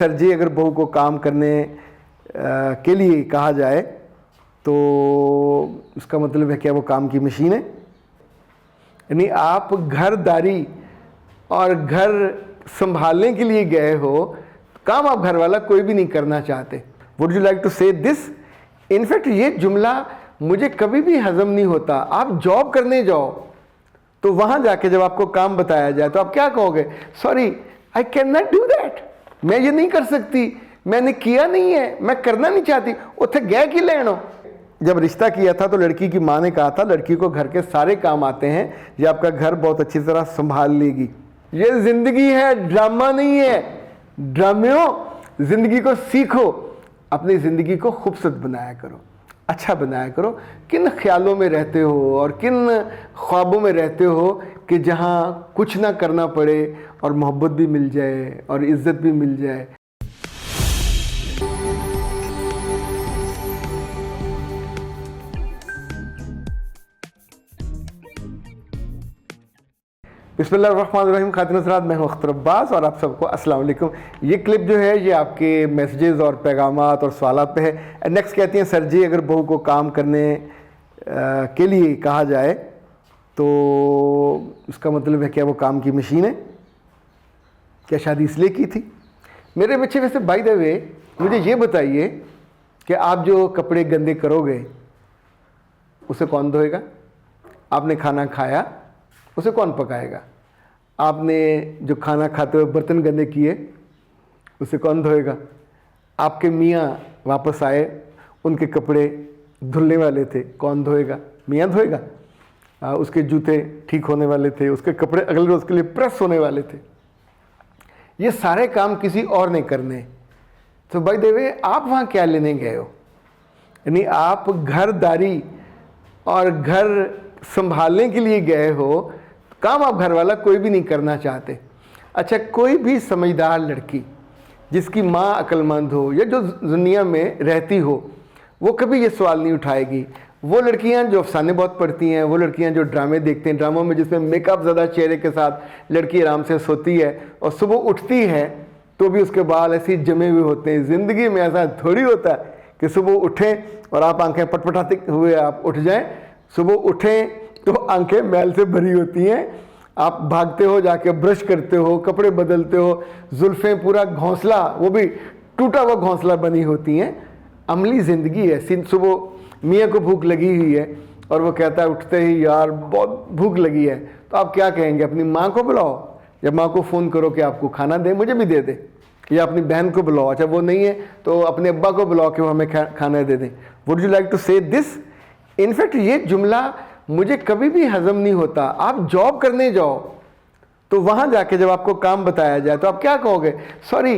Sir जी, अगर बहू को काम करने के लिए कहा जाए तो उसका मतलब है क्या वो काम की मशीन है? यानी आप घरदारी और घर संभालने के लिए गए हो, काम आप घर वाला कोई भी नहीं करना चाहते। वुड यू लाइक टू से दिस? इनफैक्ट ये जुमला मुझे कभी भी हजम नहीं होता। आप जॉब करने जाओ तो वहां जाके जब आपको काम बताया जाए तो आप क्या कहोगे? Sorry, I can not do that, मैं ये नहीं कर सकती, मैंने किया नहीं है, मैं करना नहीं चाहती। उथे गए कि लेनो। जब रिश्ता किया था तो लड़की की माँ ने कहा था लड़की को घर के सारे काम आते हैं, ये आपका घर बहुत अच्छी तरह संभाल लेगी। ये जिंदगी है, ड्रामा नहीं है। ड्रामियों, जिंदगी को सीखो, अपनी जिंदगी को खूबसूरत बनाया करो, अच्छा बनाया करो। किन ख्यालों में रहते हो और किन ख्वाबों में रहते हो कि जहाँ कुछ ना करना पड़े और मोहब्बत भी मिल जाए और इज़्ज़त भी मिल जाए। बिस्मिल्लाहिर्रहमानिर्रहीम। खातिन हज़रात, मैं हूँ अख्तर अब्बास और आप सबको अस्सलाम वालेकुम। ये क्लिप जो है ये आपके मैसेजेस और पैगामात और सवालात पे है। नेक्स्ट कहती हैं, सर जी अगर बहू को काम करने के लिए कहा जाए तो उसका मतलब है क्या वो काम की मशीन है? क्या शादी इसलिए की थी? मेरे बच्चे, वैसे बाय द वे मुझे ये बताइए कि आप जो कपड़े गंदे करोगे उसे कौन धोएगा? आपने खाना खाया, उसे कौन पकाएगा? आपने जो खाना खाते हुए बर्तन गंदे किए, उसे कौन धोएगा? आपके मियाँ वापस आए, उनके कपड़े धुलने वाले थे, कौन धोएगा? मियाँ धोएगा। उसके जूते ठीक होने वाले थे, उसके कपड़े अगले रोज़ के लिए प्रेस होने वाले थे। ये सारे काम किसी और ने करने। तो बाय द वे आप वहाँ क्या लेने गए हो? यानी आप घरदारी और घर संभालने के लिए गए हो, काम आप घर वाला कोई भी नहीं करना चाहते। अच्छा, कोई भी समझदार लड़की जिसकी माँ अक्लमंद हो या जो दुनिया में रहती हो, वो कभी ये सवाल नहीं उठाएगी। वो लड़कियां जो अफसाने बहुत पढ़ती हैं, वो लड़कियां जो ड्रामे देखते हैं, ड्रामों में जिसमें मेकअप ज़्यादा चेहरे के साथ लड़की आराम से सोती है और सुबह उठती है तो भी उसके बाल ऐसे जमे हुए होते हैं। ज़िंदगी में ऐसा थोड़ी होता है कि सुबह उठें और आप आंखें पटपटाते हुए आप उठ जाएं। सुबह उठें तो आंखें मैल से भरी होती हैं, आप भागते हो, जाके ब्रश करते हो, कपड़े बदलते हो, जुल्फ़ें पूरा घोंसला, वो भी टूटा हुआ घोंसला बनी होती हैं। अमली ज़िंदगी है। सुबह मियाँ को भूख लगी हुई है और वो कहता है उठते ही, यार बहुत भूख लगी है, तो आप क्या कहेंगे? अपनी माँ को बुलाओ या माँ को फ़ोन करो कि आपको खाना दे, मुझे भी दे दे। या अपनी बहन को बुलाओ, अच्छा वो नहीं है तो अपने अब्बा को बुलाओ कि वो हमें खाना दे दें। वुड यू लाइक टू से दिस? इनफैक्ट ये जुमला मुझे कभी भी हजम नहीं होता। आप जॉब करने जाओ तो वहां जाके जब आपको काम बताया जाए तो आप क्या कहोगे? Sorry,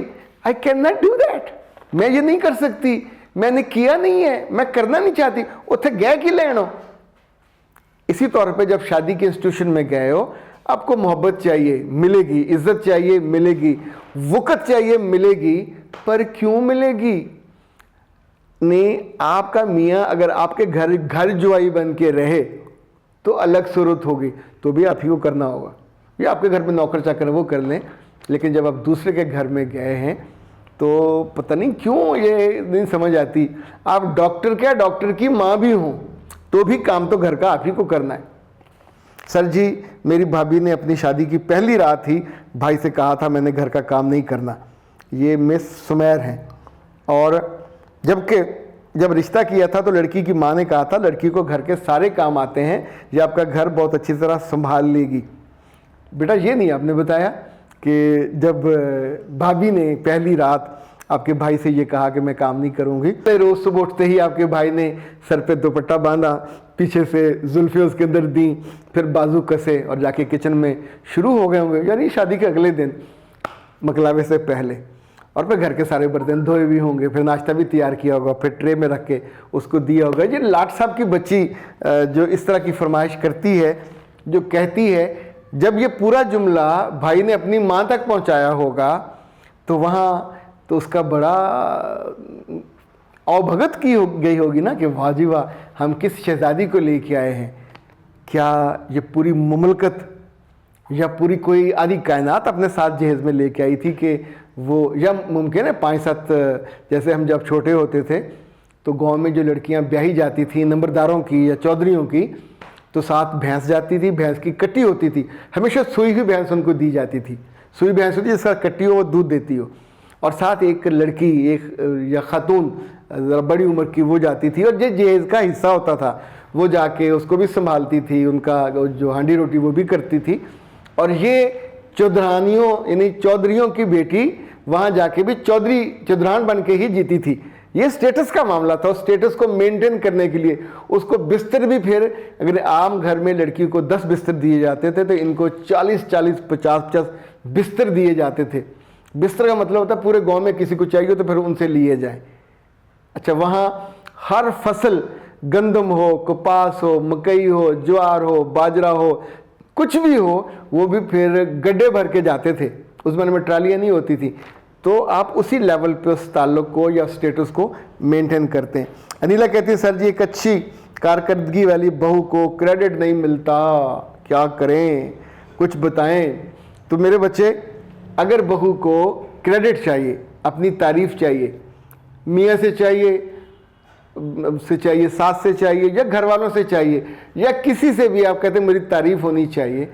I can not do that, मैं ये नहीं कर सकती, मैंने किया नहीं है, मैं करना नहीं चाहती। उथे गए कि लेनो। इसी तौर पे जब शादी के इंस्टीट्यूशन में गए हो, आपको मोहब्बत चाहिए, मिलेगी। इज्जत चाहिए, मिलेगी। वक़्त चाहिए, मिलेगी। पर क्यों मिलेगी? ने आपका मियाँ अगर आपके घर जुआई बन के रहे तो अलग सूरत होगी, तो भी आप ही को करना होगा। या आपके घर में नौकर चाकर वो कर लें, लेकिन जब आप दूसरे के घर में गए हैं तो पता नहीं क्यों ये नहीं समझ आती। आप डॉक्टर क्या, डॉक्टर की माँ भी हो तो भी काम तो घर का आप ही को करना है। सर जी, मेरी भाभी ने अपनी शादी की पहली रात ही भाई से कहा था मैंने घर का काम नहीं करना। ये मिस सुमैर हैं। और जब रिश्ता किया था तो लड़की की माँ ने कहा था लड़की को घर के सारे काम आते हैं, ये आपका घर बहुत अच्छी तरह संभाल लेगी। बेटा ये नहीं आपने बताया कि जब भाभी ने पहली रात आपके भाई से ये कहा कि मैं काम नहीं करूँगी, तो रोज़ सुबह उठते ही आपके भाई ने सर पे दुपट्टा बांधा, पीछे से जुल्फ़ें उसके अंदर दी, फिर बाजू कसे और जाके किचन में शुरू हो गए होंगे, यानी शादी के अगले दिन मकलावे से पहले। और फिर घर के सारे बर्तन धोए भी होंगे, फिर नाश्ता भी तैयार किया होगा, फिर ट्रे में रख के उसको दिया होगा। ये लाट साहब की बच्ची जो इस तरह की फरमाइश करती है, जो कहती है, जब ये पूरा जुमला भाई ने अपनी माँ तक पहुँचाया होगा तो वहाँ तो उसका बड़ा अवभगत की गई होगी ना कि वाह जी वाह, हम किस शहजादी को लेके आए हैं। क्या ये पूरी मुमलकत या पूरी कोई आधी कायनात अपने साथ जहेज़ में लेके आई थी कि वो, या मुमकिन है 5-7, जैसे हम जब छोटे होते थे तो गांव में जो लड़कियां ब्याही जाती थी नंबरदारों की या चौधरियों की, तो साथ भैंस जाती थी, भैंस की कट्टी होती थी, हमेशा सूई हुई भैंस उनको दी जाती थी। सूई भैंस होती है जिसका कट्टी हो वो दूध देती हो, और साथ एक लड़की, एक या खातून ज़रा बड़ी उम्र की वो जाती थी, और जो जहेज का हिस्सा होता था वो जाके उसको भी संभालती थी, उनका जो हांडी रोटी वो भी करती थी। और ये चौधरानियों यानी चौधरियों की बेटी वहाँ जाके भी चौधरान बन के ही जीती थी। ये स्टेटस का मामला था। उस स्टेटस को मेंटेन करने के लिए उसको बिस्तर भी, फिर अगर आम घर में लड़की को 10 बिस्तर दिए जाते थे तो इनको 40-40, 50-50 बिस्तर दिए जाते थे। बिस्तर का मतलब होता है पूरे गांव में किसी को चाहिए तो फिर उनसे लिए जाए। अच्छा, वहाँ हर फसल, गंदम हो, कपास हो, मकई हो, ज्वार हो, बाजरा हो, कुछ भी हो, वो भी फिर गड्ढे भर के जाते थे। उस ज़माने में ट्रालियाँ नहीं होती थी। तो आप उसी लेवल पे उस ताल्लुक को या स्टेटस को मेंटेन करते हैं। अनिला कहती है सर जी एक अच्छी कारकर्दगी वाली बहू को क्रेडिट नहीं मिलता, क्या करें, कुछ बताएं। तो मेरे बच्चे, अगर बहू को क्रेडिट चाहिए, अपनी तारीफ़ चाहिए, मियाँ से चाहिए, सास से चाहिए, या घर वालों से चाहिए, या किसी से भी आप कहते हैं मेरी तारीफ़ होनी चाहिए,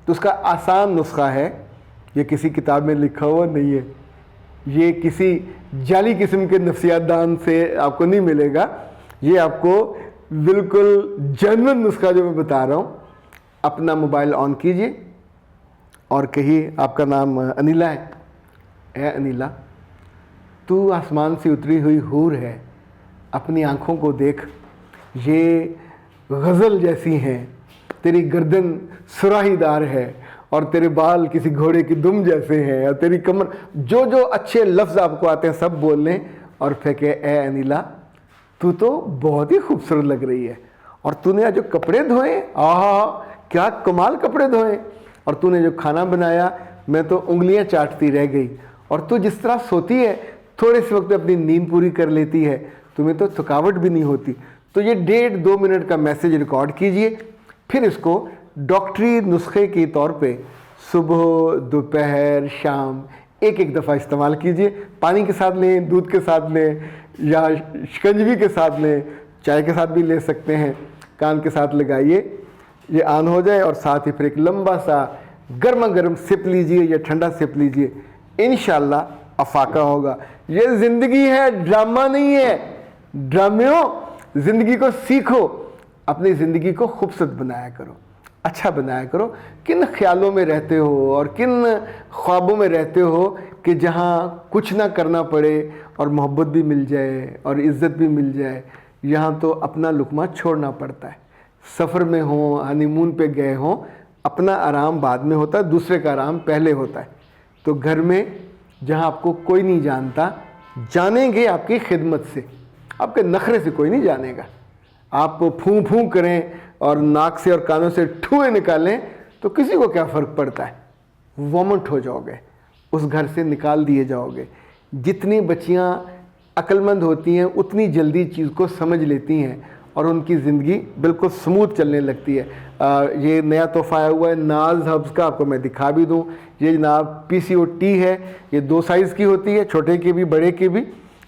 तो उसका आसान नुस्खा है, ये किसी किताब में लिखा हुआ नहीं है, ये किसी जाली किस्म के नफ्सियातदान से आपको नहीं मिलेगा, ये आपको बिल्कुल जेन्युइन नुस्खा जो मैं बता रहा हूँ। अपना मोबाइल ऑन कीजिए और कहिए, आपका नाम अनिला है, ए अनिला, तू आसमान से उतरी हुई हूर है, अपनी आँखों को देख, ये गज़ल जैसी हैं, तेरी गर्दन सुराहीदार है और तेरे बाल किसी घोड़े की दुम जैसे हैं, और तेरी कमर, जो जो अच्छे लफ्ज़ आपको आते हैं सब बोल लें और फेंके, ए अनिला तू तो बहुत ही खूबसूरत लग रही है, और तूने आज जो कपड़े धोए, आहा क्या कमाल कपड़े धोए, और तूने जो खाना बनाया मैं तो उंगलियां चाटती रह गई, और तू जिस तरह सोती है थोड़े से वक्त में अपनी नींद पूरी कर लेती है, तुम्हें तो थकावट भी नहीं होती। तो ये 1.5-2 मिनट का मैसेज रिकॉर्ड कीजिए, फिर इसको डॉक्टरी नुस्खे के तौर पे सुबह, दोपहर, शाम एक दफ़ा इस्तेमाल कीजिए। पानी के साथ लें, दूध के साथ लें, या शिकंजवी के साथ लें, चाय के साथ भी ले सकते हैं। कान के साथ लगाइए, ये ऑन हो जाए, और साथ ही फिर एक लंबा सा गर्मा गर्म सिप लीजिए या ठंडा सिप लीजिए, इंशाल्लाह अफाका होगा। ये ज़िंदगी है, ड्रामा नहीं है। ड्रामियों, ज़िंदगी को सीखो, अपनी ज़िंदगी को खूबसूरत बनाया करो, अच्छा बनाया करो। किन ख्यालों में रहते हो और किन ख्वाबों में रहते हो कि जहाँ कुछ ना करना पड़े और मोहब्बत भी मिल जाए और इज़्ज़त भी मिल जाए, यहाँ तो अपना लुकमा छोड़ना पड़ता है। सफ़र में हो, हनीमून पे गए हों, अपना आराम बाद में होता है, दूसरे का आराम पहले होता है। तो घर में जहाँ आपको कोई नहीं जानता, जानेंगे आपकी खिदमत से, आपके नखरे से कोई नहीं जानेगा। आप फूं फूं करें और नाक से और कानों से ठुए निकालें तो किसी को क्या फ़र्क पड़ता है, वॉमिट हो जाओगे, उस घर से निकाल दिए जाओगे। जितनी बच्चियाँ अक्लमंद होती हैं उतनी जल्दी चीज़ को समझ लेती हैं और उनकी ज़िंदगी बिल्कुल स्मूथ चलने लगती है। ये नया तोहफ़ा आया हुआ है नाज हब्स का, आपको मैं दिखा भी दूँ। ये जनाब PCOT है, ये 2 साइज़ की होती है, छोटे की भी बड़े की भी,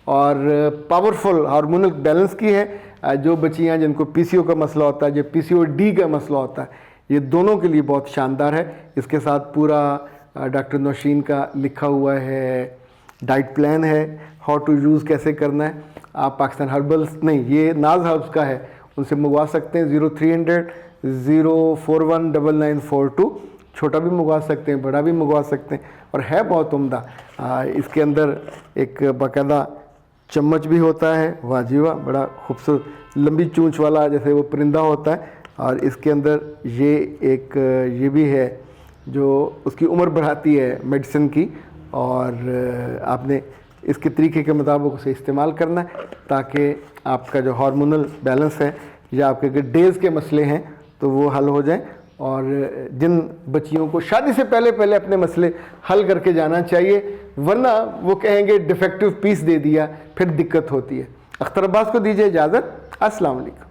और पावरफुल हार्मोनल बैलेंस की है। जो बच्चियाँ जिनको PCO का मसला होता है, जो PCOD का मसला होता है, ये दोनों के लिए बहुत शानदार है। इसके साथ पूरा डॉक्टर नौशीन का लिखा हुआ है डाइट प्लान है, हाउ टू यूज़ कैसे करना है। आप पाकिस्तान हर्बल्स नहीं, ये नाज हर्ब्स का है, उनसे मंगवा सकते हैं। 0300 041 9942, छोटा भी मंगवा सकते हैं, बड़ा भी मंगवा सकते हैं, और है बहुत उम्दा। इसके अंदर एक बाकायदा चम्मच भी होता है, वाह जी वाह, बड़ा खूबसूरत लंबी चूंच वाला जैसे वो परिंदा होता है। और इसके अंदर ये भी है जो उसकी उम्र बढ़ाती है मेडिसिन की, और आपने इसके तरीके के मुताबिक उसे इस्तेमाल करना है ताकि आपका जो हार्मोनल बैलेंस है या आपके अगर डेज़ के मसले हैं तो वो हल हो जाए। और जिन बच्चियों को शादी से पहले अपने मसले हल करके जाना चाहिए, वरना वो कहेंगे डिफेक्टिव पीस दे दिया, फिर दिक्कत होती है। अख्तर अब्बास को दीजिए इजाज़त। अस्सलाम वालेकुम।